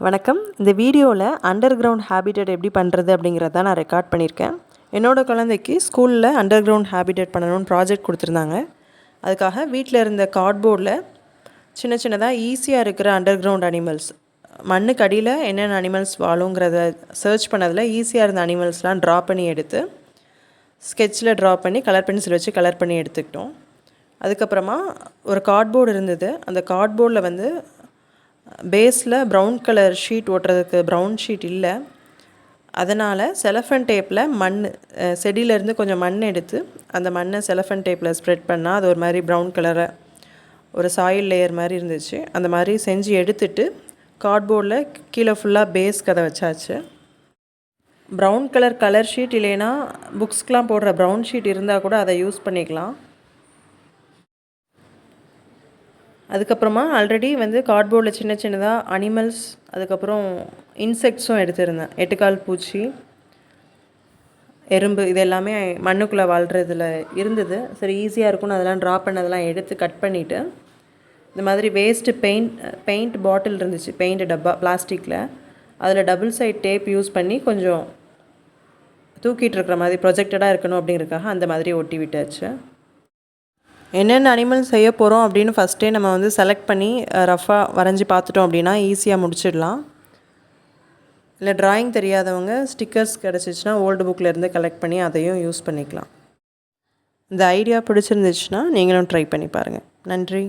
வணக்கம். இந்த வீடியோவில் அண்டர் கிரவுண்ட் ஹேபிட்டட் எப்படி பண்ணுறது அப்படிங்கிறத நான் ரெக்கார்ட் பண்ணியிருக்கேன். என்னோடய குழந்தைக்கு ஸ்கூலில் அண்டர் கிரவுண்ட் ஹேபிட்டட் பண்ணணும்னு ப்ராஜெக்ட் கொடுத்துருந்தாங்க. அதுக்காக வீட்டில் இருந்த கார்ட்போர்டில் சின்ன சின்னதாக ஈஸியாக இருக்கிற அண்டர் கிரவுண்ட் அனிமல்ஸ், மண்ணுக்கு அடியில் என்னென்ன அனிமல்ஸ் வாழுங்கிறத சர்ச் பண்ணதில் ஈஸியாக இருந்த அனிமல்ஸ்லாம் ட்ரா பண்ணி எடுத்து ஸ்கெட்சில் ட்ரா பண்ணி கலர் பென்சில் வச்சு கலர் பண்ணி எடுத்துக்கிட்டோம். அதுக்கப்புறமா ஒரு கார்ட்போர்டு இருந்தது. அந்த கார்ட்போர்டில் வந்து பேஸில் ப்ரௌன் கலர் ஷீட் ஓட்டுறதுக்கு ப்ரௌன் ஷீட் இல்லை. அதனால் செலஃபன் டேப்பில் செடியிலேருந்து கொஞ்சம் மண் எடுத்து அந்த மண்ணை செலஃபன் டேப்பில் ஸ்ப்ரெட் பண்ணால் அது ஒரு மாதிரி ப்ரௌன் கலரை ஒரு சாயில் லேயர் மாதிரி இருந்துச்சு. அந்த மாதிரி செஞ்சு எடுத்துட்டு கார்ட்போர்டில் கீழே ஃபுல்லாக பேஸ்க்கு அதை வச்சாச்சு. ப்ரௌன் கலர் ஷீட் இல்லைன்னா புக்ஸ்க்கெலாம் போடுற ப்ரௌன் ஷீட் இருந்தால் கூட அதை யூஸ் பண்ணிக்கலாம். அதுக்கப்புறமா ஆல்ரெடி வந்து கார்ட்போர்டில் சின்ன சின்னதாக அனிமல்ஸ், அதுக்கப்புறம் இன்செக்ட்ஸும் எடுத்திருந்தேன். எட்டுக்கால் பூச்சி, எறும்பு, இது எல்லாமே மண்ணுக்குள்ளே வாழ்கிறதுல இருந்தது. சரி, ஈஸியாக இருக்கும்னு அதெல்லாம் ட்ரா பண்ணதெல்லாம் எடுத்து கட் பண்ணிவிட்டு இந்த மாதிரி வேஸ்ட்டு பெயிண்ட் பாட்டில் இருந்துச்சு, பெயிண்ட் டப்பா பிளாஸ்டிக்கில். அதில் டபுள் சைட் டேப் யூஸ் பண்ணி கொஞ்சம் தூக்கிட்டு இருக்கிற மாதிரி ப்ரொஜெக்டடாக இருக்கணும் அப்படிங்கிறதுக்காக அந்த மாதிரி ஒட்டி விட்டாச்சு. என்னென்ன அனிமல் செய்ய போகிறோம் அப்படின்னு ஃபஸ்ட்டே நம்ம வந்து செலக்ட் பண்ணி ரஃபாக வரைஞ்சி பார்த்துட்டோம் அப்படின்னா ஈஸியாக முடிச்சிடலாம். இல்லை ட்ராயிங் தெரியாதவங்க ஸ்டிக்கர்ஸ் கிடச்சிச்சின்னா ஓல்டு புக்கில் இருந்து கலெக்ட் பண்ணி அதையும் யூஸ் பண்ணிக்கலாம். இந்த ஐடியா பிடிச்சிருந்துச்சுன்னா நீங்களும் ட்ரை பண்ணி பாருங்கள். நன்றி.